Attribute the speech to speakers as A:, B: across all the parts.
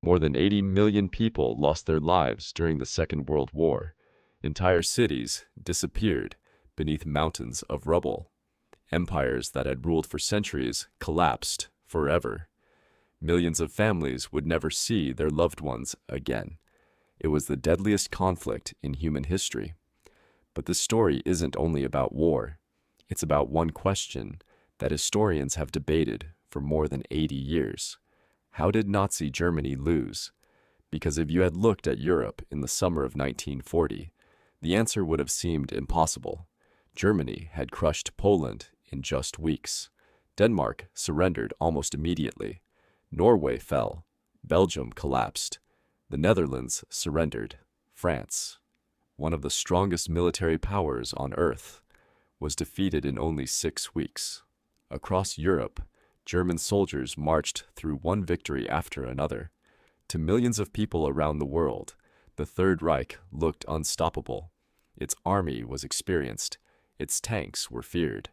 A: More than 80 million people lost their lives during the Second World War. Entire cities disappeared beneath mountains of rubble. Empires that had ruled for centuries collapsed forever. Millions of families would never see their loved ones again. It was the deadliest conflict in human history. But this story isn't only about war. It's about one question that historians have debated for more than 80 years. How did Nazi Germany lose? Because if you had looked at Europe in the summer of 1940, the answer would have seemed impossible. Germany had crushed Poland in just weeks. Denmark surrendered almost immediately. Norway fell. Belgium collapsed. The Netherlands surrendered. France, one of the strongest military powers on Earth, was defeated in only 6 weeks. Across Europe, German soldiers marched through one victory after another. To millions of people around the world, the Third Reich looked unstoppable. Its army was experienced. Its tanks were feared.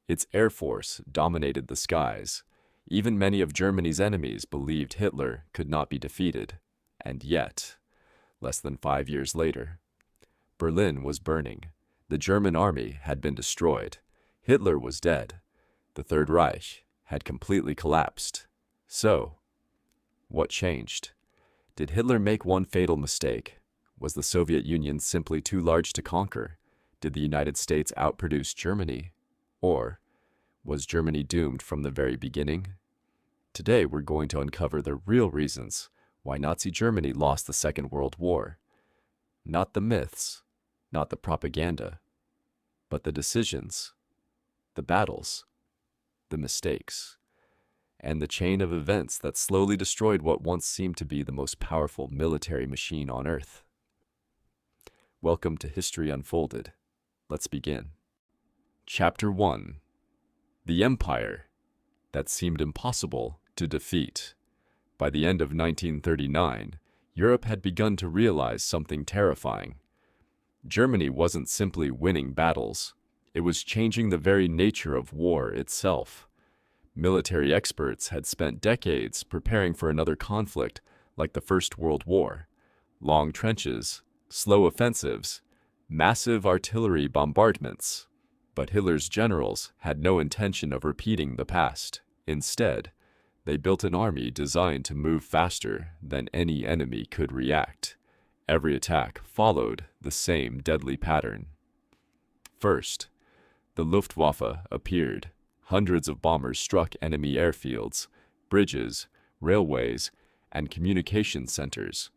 A: Its air force dominated the skies. Even many of Germany's enemies believed Hitler could not be defeated. And yet, less than 5 years later, Berlin was burning. The German army had been destroyed. Hitler was dead. The Third Reich had completely collapsed. So, what changed? Did Hitler make one fatal mistake? Was the Soviet Union simply too large to conquer? Did the United States outproduce Germany? Or was Germany doomed from the very beginning? Today we're going to uncover the real reasons why Nazi Germany lost the Second World War. Not the myths, not the propaganda, but the decisions, the battles, the mistakes, and the chain of events that slowly destroyed what once seemed to be the most powerful military machine on Earth. Welcome to History Unfolded. Let's begin. Chapter 1. The Empire that seemed impossible to defeat. By the end of 1939, Europe had begun to realize something terrifying. Germany wasn't simply winning battles. It was changing the very nature of war itself. Military experts had spent decades preparing for another conflict like the First World War. Long trenches, slow offensives, massive artillery bombardments. But Hitler's generals had no intention of repeating the past. Instead, they built an army designed to move faster than any enemy could react. Every attack followed the same deadly pattern. First, the Luftwaffe appeared. Hundreds of bombers struck enemy airfields, bridges, railways, and communication centers.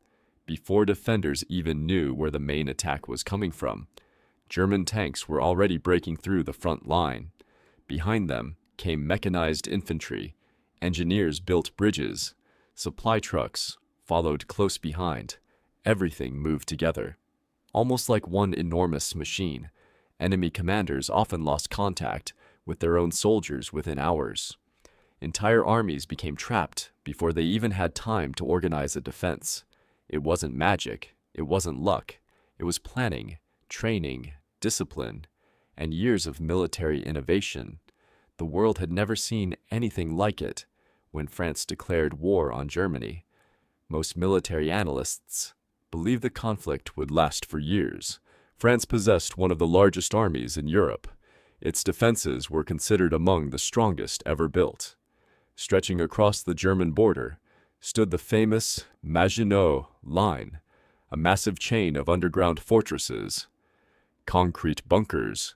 A: Before defenders even knew where the main attack was coming from, German tanks were already breaking through the front line. Behind them came mechanized infantry. Engineers built bridges. Supply trucks followed close behind. Everything moved together. Almost like one enormous machine, enemy commanders often lost contact with their own soldiers within hours. Entire armies became trapped before they even had time to organize a defense. It wasn't magic. It wasn't luck. It was planning, training, discipline, and years of military innovation. The world had never seen anything like it when France declared war on Germany. Most military analysts believed the conflict would last for years. France possessed one of the largest armies in Europe. Its defenses were considered among the strongest ever built. Stretching across the German border stood the famous Maginot Line, a massive chain of underground fortresses, concrete bunkers,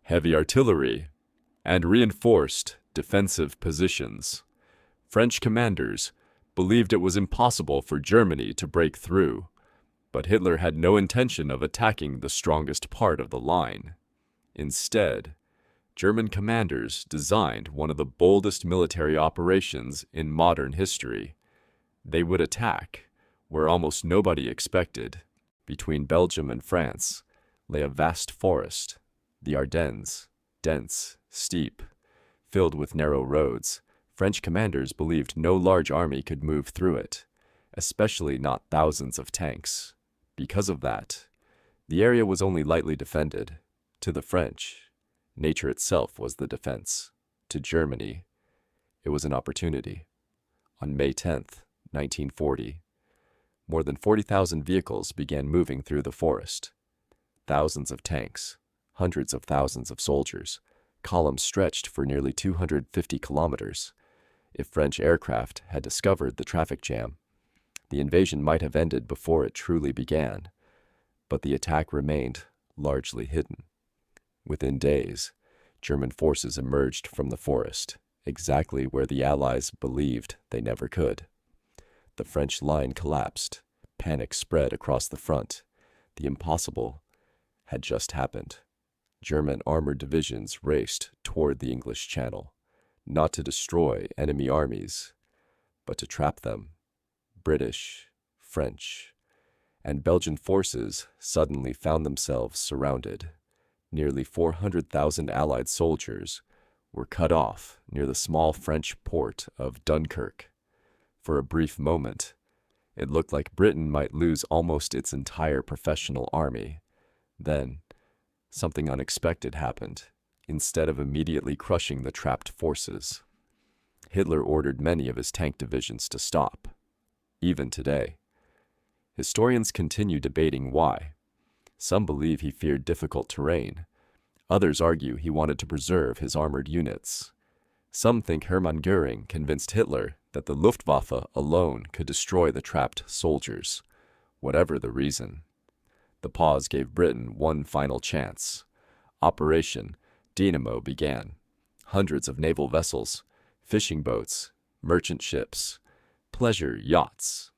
A: heavy artillery, and reinforced defensive positions. French commanders believed it was impossible for Germany to break through, but Hitler had no intention of attacking the strongest part of the line. Instead, German commanders designed one of the boldest military operations in modern history. They would attack where almost nobody expected. Between Belgium and France lay a vast forest, the Ardennes, dense, steep, filled with narrow roads. French commanders believed no large army could move through it, especially not thousands of tanks. Because of that, the area was only lightly defended. To the French, nature itself was the defense. To Germany, it was an opportunity. On May 10th, 1940, more than 40,000 vehicles began moving through the forest. Thousands of tanks, hundreds of thousands of soldiers, columns stretched for nearly 250 kilometers. If French aircraft had discovered the traffic jam, the invasion might have ended before it truly began, but the attack remained largely hidden. Within days, German forces emerged from the forest, exactly where the Allies believed they never could. The French line collapsed. Panic spread across the front. The impossible had just happened. German armored divisions raced toward the English Channel, not to destroy enemy armies, but to trap them. British, French, and Belgian forces suddenly found themselves surrounded. Nearly 400,000 Allied soldiers were cut off near the small French port of Dunkirk. For a brief moment, it looked like Britain might lose almost its entire professional army. Then, something unexpected happened. Instead of immediately crushing the trapped forces, Hitler ordered many of his tank divisions to stop. Even today, historians continue debating why. Some believe he feared difficult terrain. Others argue he wanted to preserve his armored units. Some think Hermann Göring convinced Hitler that the Luftwaffe alone could destroy the trapped soldiers. Whatever the reason, the pause gave Britain one final chance. Operation Dynamo began. Hundreds of naval vessels, fishing boats, merchant ships, pleasure yachts,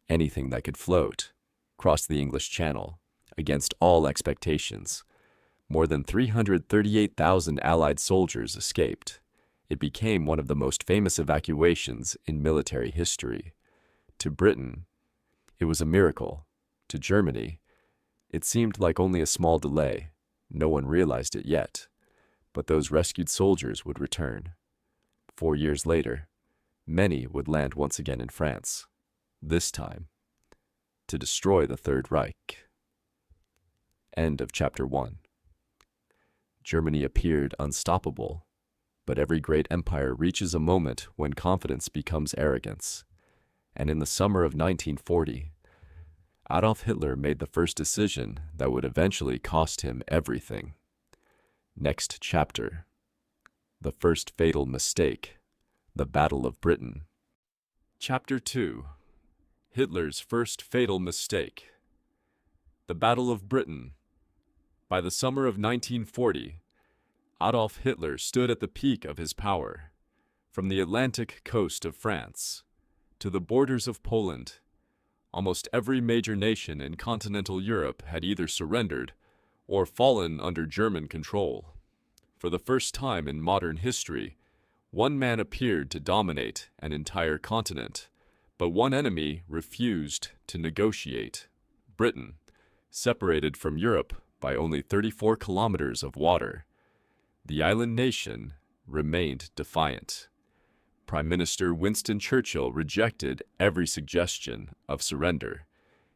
A: anything that could float, crossed the English Channel. Against all expectations, more than 338,000 Allied soldiers escaped. It became one of the most famous evacuations in military history. To Britain, it was a miracle. To Germany, it seemed like only a small delay. No one realized it yet, but those rescued soldiers would return. 4 years later, many would land once again in France, this time to destroy the Third Reich. End of Chapter 1. Germany appeared unstoppable, but every great empire reaches a moment when confidence becomes arrogance. And in the summer of 1940, Adolf Hitler made the first decision that would eventually cost him everything. Next chapter. The first fatal mistake. The Battle of Britain. Chapter 2. Hitler's first fatal mistake. The Battle of Britain. By the summer of 1940, Adolf Hitler stood at the peak of his power. From the Atlantic coast of France to the borders of Poland, almost every major nation in continental Europe had either surrendered or fallen under German control. For the first time in modern history, one man appeared to dominate an entire continent, but one enemy refused to negotiate. Britain, separated from Europe by only 34 kilometers of water, the island nation remained defiant. Prime Minister Winston Churchill rejected every suggestion of surrender.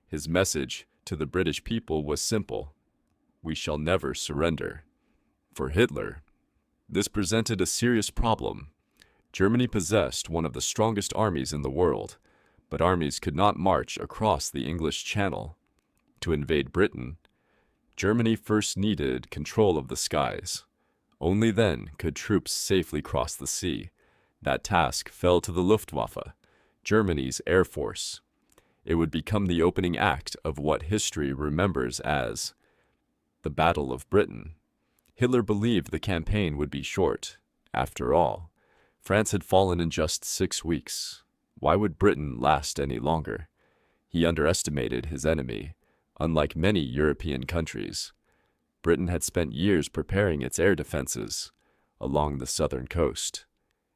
A: His message to the British people was simple: we shall never surrender. For Hitler, this presented a serious problem. Germany possessed one of the strongest armies in the world, but armies could not march across the English Channel. To invade Britain, Germany first needed control of the skies. Only then could troops safely cross the sea. That task fell to the Luftwaffe, Germany's air force. It would become the opening act of what history remembers as the Battle of Britain. Hitler believed the campaign would be short. After all, France had fallen in just 6 weeks. Why would Britain last any longer? He underestimated his enemy. Unlike many European countries, Britain had spent years preparing its air defenses along the southern coast.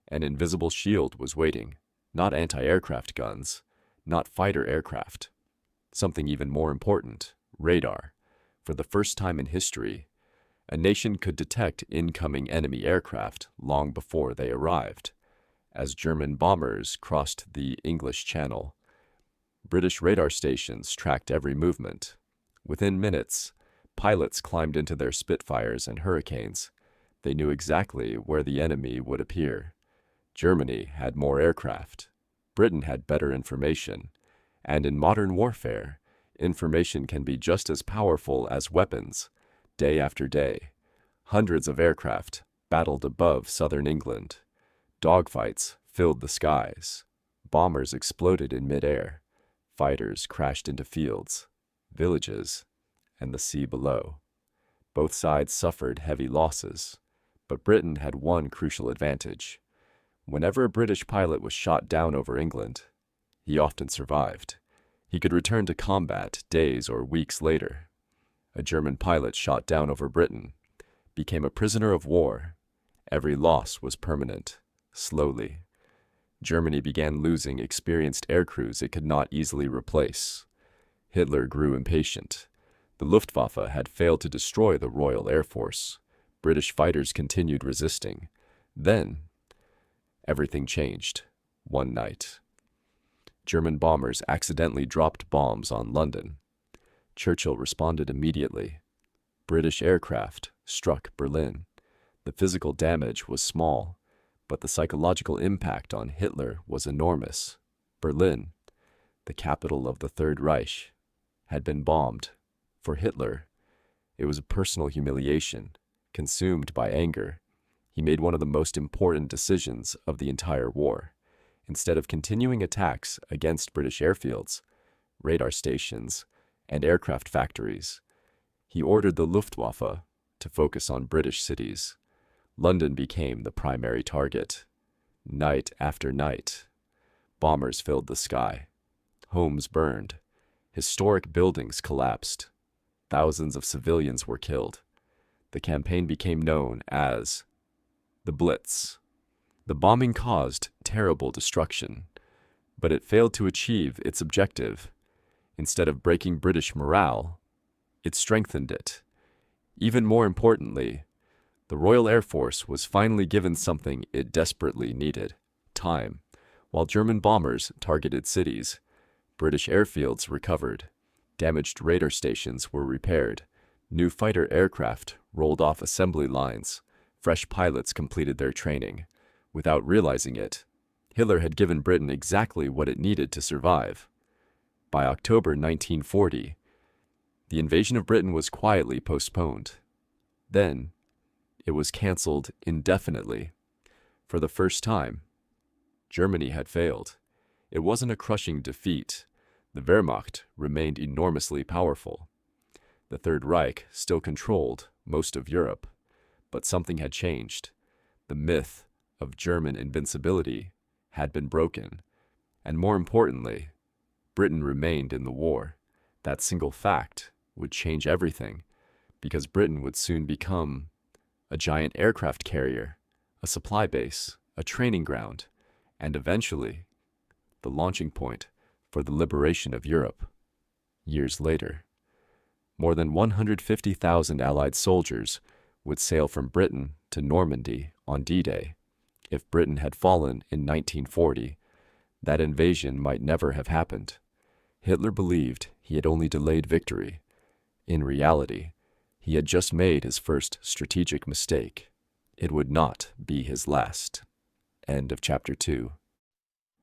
A: An invisible shield was waiting, not anti-aircraft guns, not fighter aircraft. Something even more important, radar. For the first time in history, a nation could detect incoming enemy aircraft long before they arrived. As German bombers crossed the English Channel, British radar stations tracked every movement. Within minutes, pilots climbed into their Spitfires and Hurricanes. They knew exactly where the enemy would appear. Germany had more aircraft. Britain had better information, And in modern warfare, information can be just as powerful as weapons. Day after day, hundreds of aircraft battled above southern England. Dogfights filled the skies. Bombers exploded in midair. Fighters crashed into fields, villages, and the sea below. Both sides suffered heavy losses, but Britain had one crucial advantage. Whenever a British pilot was shot down over England, he often survived. He could return to combat days or weeks later. A German pilot shot down over Britain became a prisoner of war. Every loss was permanent. Slowly, Germany began losing experienced aircrews it could not easily replace. Hitler grew impatient. The Luftwaffe had failed to destroy the Royal Air Force. British fighters continued resisting. Then, everything changed. One night, German bombers accidentally dropped bombs on London. Churchill responded immediately. British aircraft struck Berlin. The physical damage was small, but the psychological impact on Hitler was enormous. Berlin, the capital of the Third Reich, had been bombed. For Hitler, it was a personal humiliation. Consumed by anger, he made one of the most important decisions of the entire war. Instead of continuing attacks against British airfields, radar stations, and aircraft factories, he ordered the Luftwaffe to focus on British cities. London became the primary target. Night after night, bombers filled the sky. Homes burned. Historic buildings collapsed. Thousands of civilians were killed. The campaign became known as the Blitz. The bombing caused terrible destruction, but it failed to achieve its objective. Instead of breaking British morale, it strengthened it. Even more importantly, the Royal Air Force was finally given something it desperately needed: time. While German bombers targeted cities, British airfields recovered. Damaged radar stations were repaired. New fighter aircraft rolled off assembly lines. Fresh pilots completed their training. Without realizing it, Hitler had given Britain exactly what it needed to survive. By October 1940, the invasion of Britain was quietly postponed. Then, it was cancelled indefinitely. For the first time, Germany had failed. It wasn't a crushing defeat. The Wehrmacht remained enormously powerful. The Third Reich still controlled most of Europe, but something had changed. The myth of German invincibility had been broken, and more importantly, Britain remained in the war. That single fact would change everything, because Britain would soon become a giant aircraft carrier, a supply base, a training ground, and eventually, the launching point for the liberation of Europe. Years later, more than 150,000 Allied soldiers would sail from Britain to Normandy on D-Day. If Britain had fallen in 1940, that invasion might never have happened. Hitler believed he had only delayed victory. In reality, he had just made his first strategic mistake. It would not be his last. End of Chapter 2.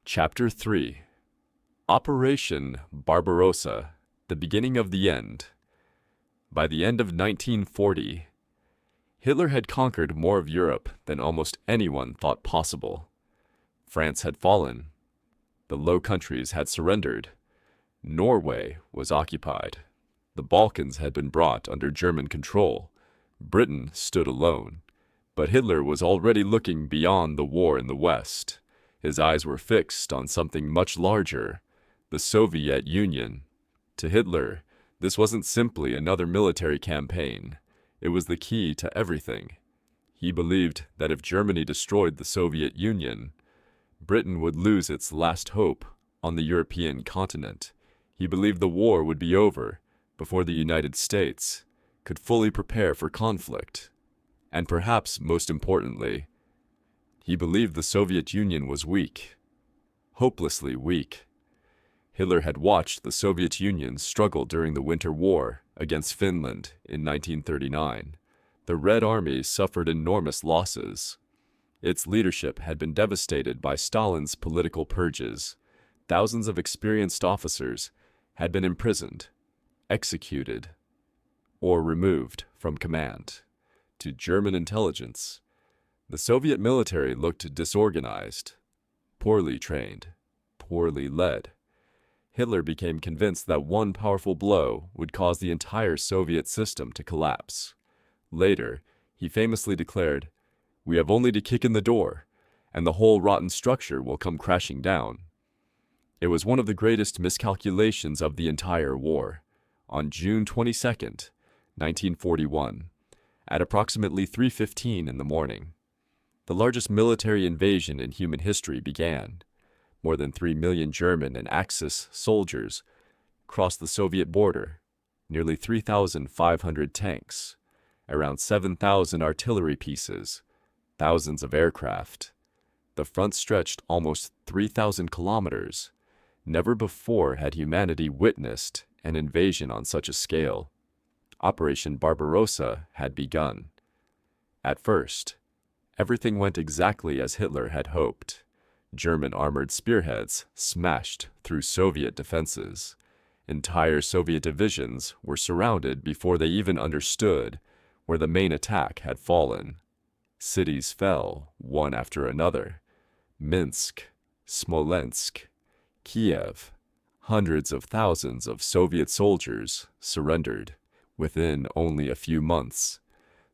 A: Chapter 3. Operation Barbarossa, the beginning of the end. By the end of 1940, Hitler had conquered more of Europe than almost anyone thought possible. France had fallen. The Low Countries had surrendered. Norway was occupied. The Balkans had been brought under German control. Britain stood alone. But Hitler was already looking beyond the war in the West. His eyes were fixed on something much larger: the Soviet Union. To Hitler, this wasn't simply another military campaign. It was the key to everything. He believed that if Germany destroyed the Soviet Union, Britain would lose its last hope on the European continent. He believed the war would be over before the United States could fully prepare for conflict. And perhaps most importantly, he believed the Soviet Union was weak, hopelessly weak. Hitler had watched the Soviet Union struggle during the Winter War against Finland in 1939. The Red Army suffered enormous losses. Its leadership had been devastated by Stalin's political purges. thousands of experienced officers had been imprisoned, executed, or removed from command. To German intelligence, the Soviet military looked disorganized, poorly trained, poorly led. Hitler became convinced that one powerful blow would cause the entire Soviet system to collapse. Later, he famously declared, "We have only to kick in the door, and the whole rotten structure will come crashing down." It was one of the greatest miscalculations of the entire war. On June 22nd, 1941, at approximately 3:15 in the morning, the largest military invasion in human history began. More than 3 million German and Axis soldiers crossed the Soviet border, nearly 3,500 tanks, around 7,000 artillery pieces, thousands of aircraft. The front stretched almost 3,000 kilometers. Never before had humanity witnessed an invasion on such a scale. Operation Barbarossa had begun. At first, everything went exactly as Hitler had hoped. German armored spearheads smashed through Soviet defenses. Entire Soviet divisions were surrounded before they even understood where the main attack had fallen. Cities fell, one after another. Minsk, Smolensk, Kiev. Hundreds of thousands of Soviet soldiers surrendered within only a few months.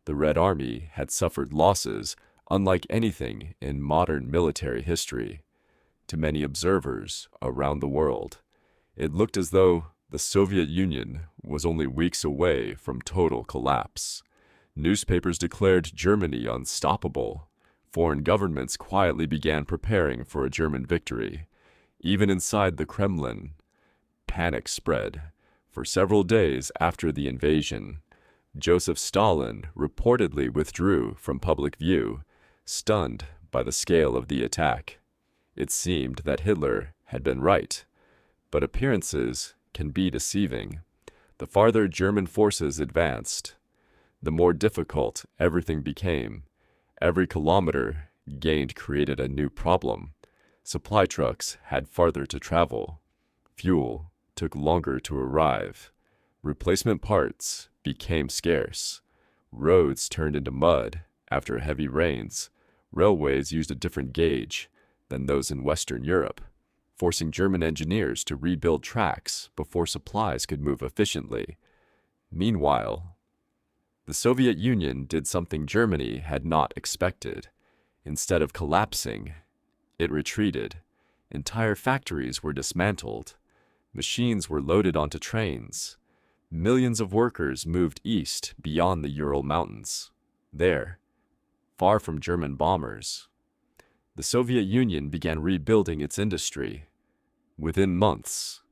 A: The Red Army had suffered losses unlike anything in modern military history. To many observers around the world, it looked as though the Soviet Union was only weeks away from total collapse. Newspapers declared Germany unstoppable. Foreign governments quietly began preparing for a German victory. Even inside the Kremlin, panic spread. For several days after the invasion, Joseph Stalin reportedly withdrew from public view, stunned by the scale of the attack. It seemed that Hitler had been right, but appearances can be deceiving. The farther German forces advanced, the more difficult everything became. Every kilometer gained created a new problem. Supply trucks had farther to travel. Fuel took longer to arrive. Replacement parts became scarce. Roads turned into mud after heavy rains. Railways used a different gauge than those in Western Europe, forcing German engineers to rebuild tracks before supplies could move efficiently. Meanwhile, the Soviet Union did something Germany had not expected. Instead of collapsing, it retreated. Entire factories were dismantled. Machines were loaded onto trains. Millions of workers moved east beyond the Ural Mountains. There, far from German bombers, the Soviet Union began rebuilding its industry. Within months,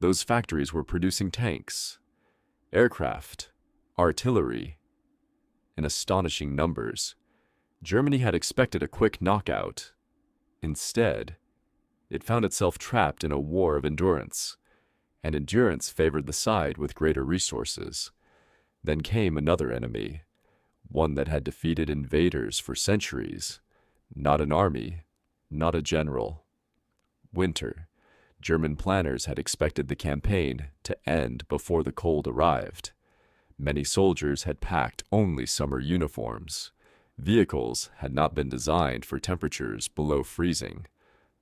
A: those factories were producing tanks, aircraft, artillery, in astonishing numbers. Germany had expected a quick knockout. Instead, it found itself trapped in a war of endurance, and endurance favored the side with greater resources. Then came another enemy, one that had defeated invaders for centuries. Not an army, not a general. Winter. German planners had expected the campaign to end before the cold arrived. Many soldiers had packed only summer uniforms. Vehicles had not been designed for temperatures below freezing.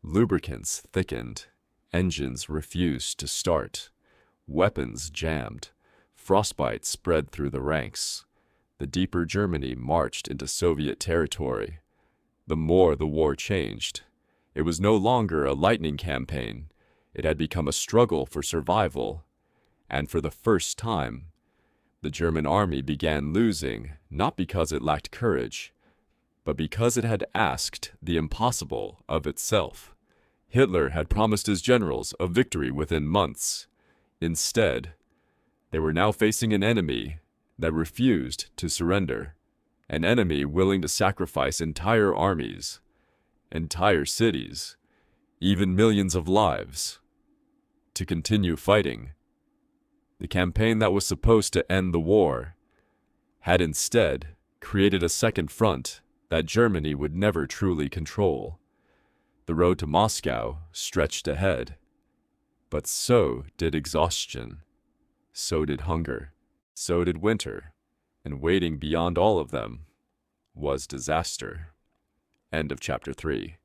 A: Lubricants thickened. Engines refused to start. Weapons jammed. Frostbite spread through the ranks. The deeper Germany marched into Soviet territory. The more the war changed. It was no longer a lightning campaign. It had become a struggle for survival. And for the first time, the German army began losing, not because it lacked courage, but because it had asked the impossible of itself. Hitler had promised his generals a victory within months. Instead, they were now facing an enemy that refused to surrender, an enemy willing to sacrifice entire armies, entire cities, even millions of lives, to continue fighting. The campaign that was supposed to end the war had instead created a second front that Germany would never truly control. The road to Moscow stretched ahead, but so did exhaustion, so did hunger, so did winter, and waiting beyond all of them was disaster. End of chapter 3.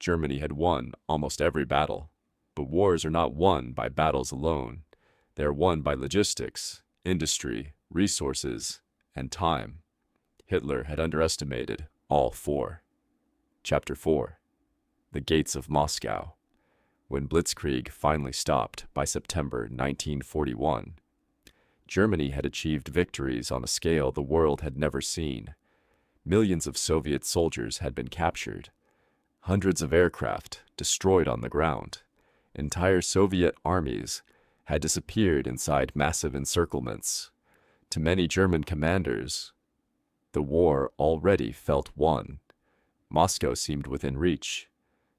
A: Germany had won almost every battle, but wars are not won by battles alone. They are won by logistics, industry, resources, and time. Hitler had underestimated all four. Chapter 4. The Gates of Moscow. When Blitzkrieg finally stopped by September 1941, Germany had achieved victories on a scale the world had never seen. Millions of Soviet soldiers had been captured, hundreds of aircraft destroyed on the ground. Entire Soviet armies had disappeared inside massive encirclements. To many German commanders, the war already felt won. Moscow seemed within reach.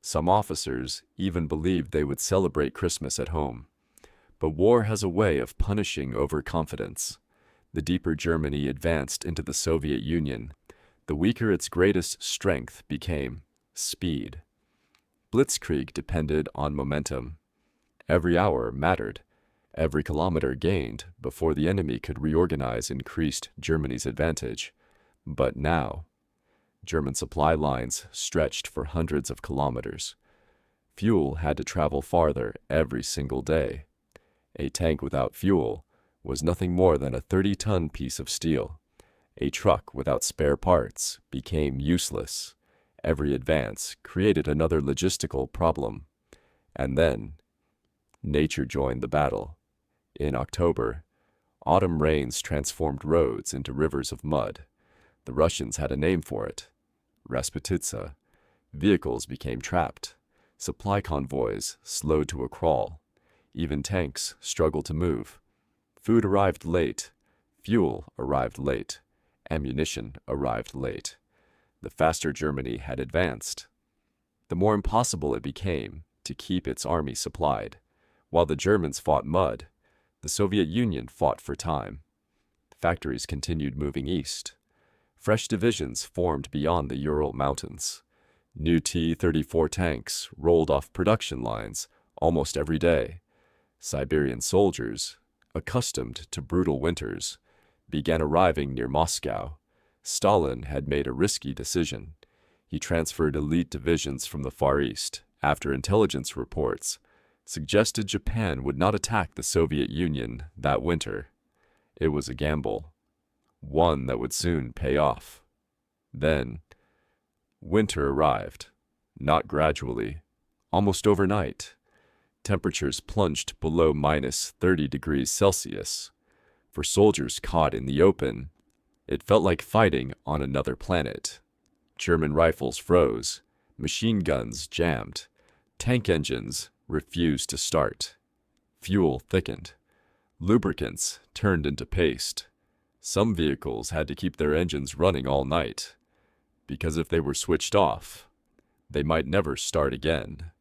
A: Some officers even believed they would celebrate Christmas at home. But war has a way of punishing overconfidence. The deeper Germany advanced into the Soviet Union, the weaker its greatest strength became: speed. Blitzkrieg depended on momentum. Every hour mattered. Every kilometer gained before the enemy could reorganize increased Germany's advantage. But now, German supply lines stretched for hundreds of kilometers. Fuel had to travel farther every single day. A tank without fuel was nothing more than a 30-ton piece of steel. A truck without spare parts became useless. Every advance created another logistical problem. And then, nature joined the battle. In October, autumn rains transformed roads into rivers of mud. The Russians had a name for it: Rasputitsa. Vehicles became trapped. Supply convoys slowed to a crawl. Even tanks struggled to move. Food arrived late. Fuel arrived late. Ammunition arrived late. The faster Germany had advanced, the more impossible it became to keep its army supplied. While the Germans fought mud, the Soviet Union fought for time. Factories continued moving east. Fresh divisions formed beyond the Ural Mountains. New T-34 tanks rolled off production lines almost every day. Siberian soldiers, accustomed to brutal winters, began arriving near Moscow. Stalin had made a risky decision. He transferred elite divisions from the Far East after intelligence reports suggested Japan would not attack the Soviet Union that winter. It was a gamble, one that would soon pay off. Then, winter arrived, not gradually, almost overnight. Temperatures plunged below -30 degrees Celsius. For soldiers caught in the open, it felt like fighting on another planet. German rifles froze, machine guns jammed, tank engines refused to start. Fuel thickened. Lubricants turned into paste. Some vehicles had to keep their engines running all night, because if they were switched off, they might never start again.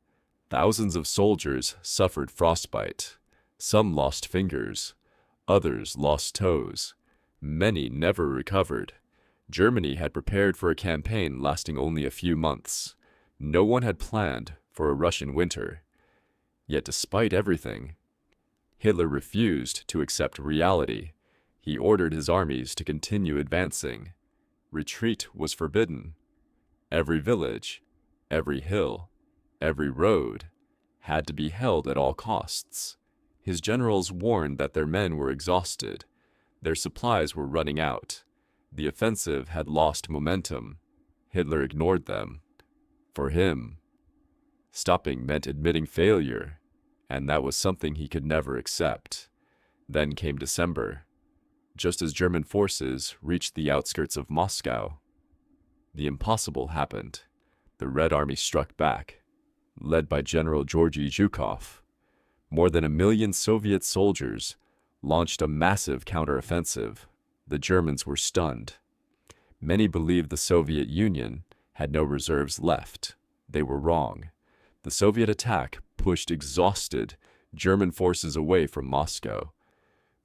A: Thousands of soldiers suffered frostbite. Some lost fingers. Others lost toes. Many never recovered. Germany had prepared for a campaign lasting only a few months. No one had planned for a Russian winter. Yet despite everything, Hitler refused to accept reality. He ordered his armies to continue advancing. Retreat was forbidden. Every village, every hill, every road had to be held at all costs. His generals warned that their men were exhausted. Their supplies were running out. The offensive had lost momentum. Hitler ignored them. For him, stopping meant admitting failure, and that was something he could never accept. Then came December. Just as German forces reached the outskirts of Moscow, the impossible happened. The Red Army struck back, led by General Georgy Zhukov. More than 1 million Soviet soldiers launched a massive counteroffensive. The Germans were stunned. Many believed the Soviet Union had no reserves left. They were wrong. The Soviet attack pushed exhausted German forces away from Moscow.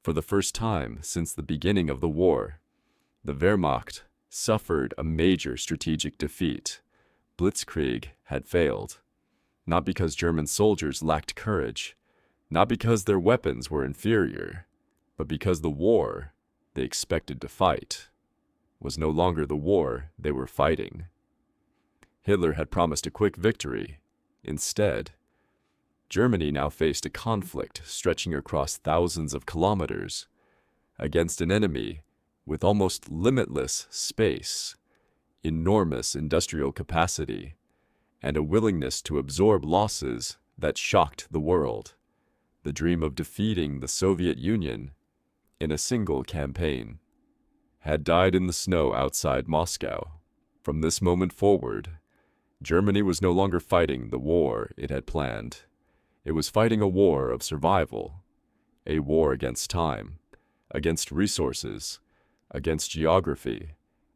A: For the first time since the beginning of the war, the Wehrmacht suffered a major strategic defeat. Blitzkrieg had failed, not because German soldiers lacked courage, not because their weapons were inferior, but because the war they expected to fight was no longer the war they were fighting. Hitler had promised a quick victory. Instead, Germany now faced a conflict stretching across thousands of kilometers against an enemy with almost limitless space, enormous industrial capacity, and a willingness to absorb losses that shocked the world. The dream of defeating the Soviet Union in a single campaign had died in the snow outside Moscow. From this moment forward, Germany was no longer fighting the war it had planned. It was fighting a war of survival, a war against time, against resources, against geography,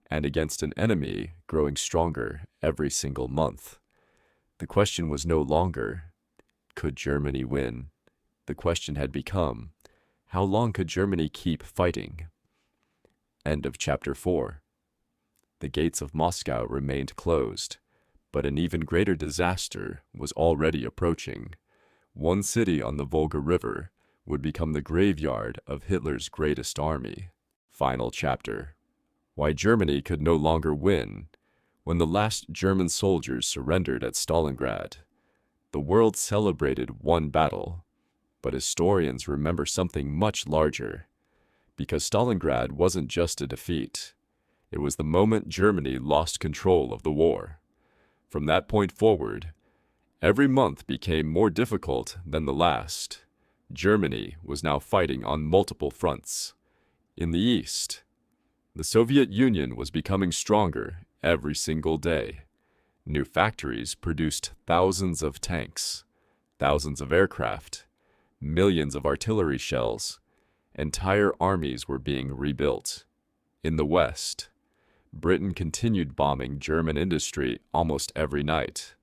A: and against an enemy growing stronger every single month. The question was no longer, could Germany win? The question had become, how long could Germany keep fighting? End of chapter 4. The gates of Moscow remained closed, but an even greater disaster was already approaching. One city on the Volga River would become the graveyard of Hitler's greatest army. Final chapter. Why Germany could no longer win. When the last German soldiers surrendered at Stalingrad, the world celebrated one battle, but historians remember something much larger. Because Stalingrad wasn't just a defeat. It was the moment Germany lost control of the war. From that point forward, every month became more difficult than the last. Germany was now fighting on multiple fronts. In the east, the Soviet Union was becoming stronger every single day. New factories produced thousands of tanks, thousands of aircraft, millions of artillery shells. Entire armies were being rebuilt. In the west, Britain continued bombing German industry almost every night.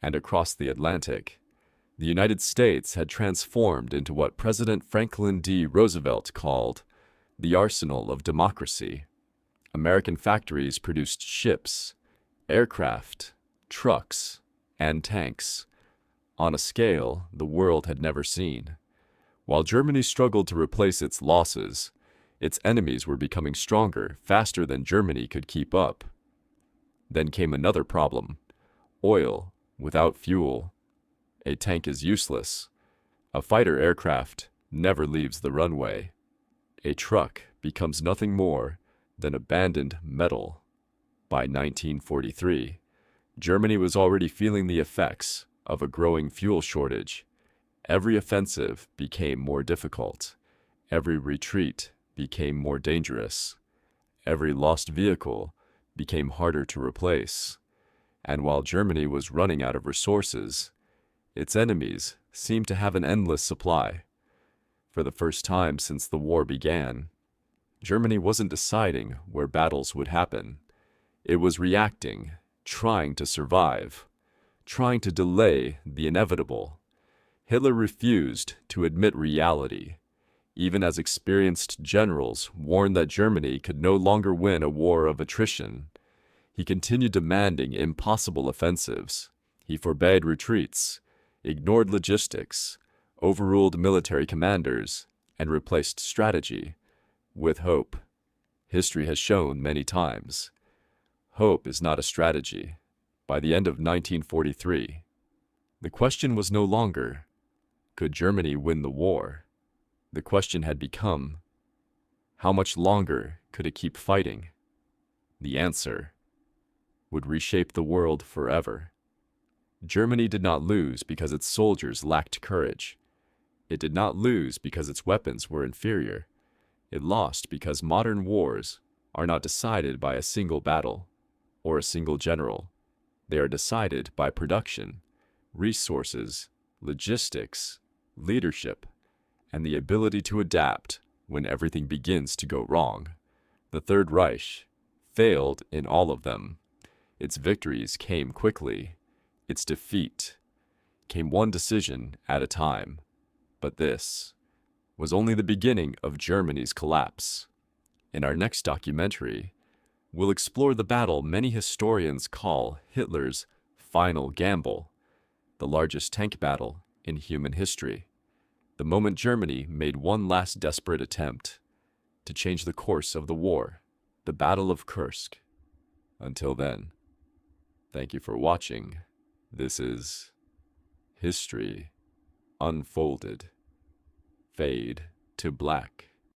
A: And across the Atlantic, the United States had transformed into what President Franklin D. Roosevelt called the arsenal of democracy. American factories produced ships, aircraft, trucks, and tanks on a scale the world had never seen. While Germany struggled to replace its losses, its enemies were becoming stronger faster than Germany could keep up. Then came another problem: oil without fuel. A tank is useless. A fighter aircraft never leaves the runway. A truck becomes nothing more than abandoned metal. By 1943, Germany was already feeling the effects of a growing fuel shortage. Every offensive became more difficult. Every retreat became more dangerous. Every lost vehicle became harder to replace. And while Germany was running out of resources, its enemies seemed to have an endless supply. For the first time since the war began, Germany wasn't deciding where battles would happen. It was reacting, trying to survive, trying to delay the inevitable. Hitler refused to admit reality, even as experienced generals warned that Germany could no longer win a war of attrition. He continued demanding impossible offensives. He forbade retreats, ignored logistics, overruled military commanders, and replaced strategy with hope. History has shown many times, hope is not a strategy. By the end of 1943, the question was no longer, could Germany win the war? The question had become, how much longer could it keep fighting? The answer would reshape the world forever. Germany did not lose because its soldiers lacked courage. It did not lose because its weapons were inferior. It lost because modern wars are not decided by a single battle or a single general. They are decided by production, resources, logistics, leadership, and the ability to adapt when everything begins to go wrong. The Third Reich failed in all of them. Its victories came quickly. Its defeat came one decision at a time. But this was only the beginning of Germany's collapse. In our next documentary, we'll explore the battle many historians call Hitler's final gamble, the largest tank battle in human history. The moment Germany made one last desperate attempt to change the course of the war, the Battle of Kursk. Until then, thank you for watching. This is History Unfolded. Fade to black.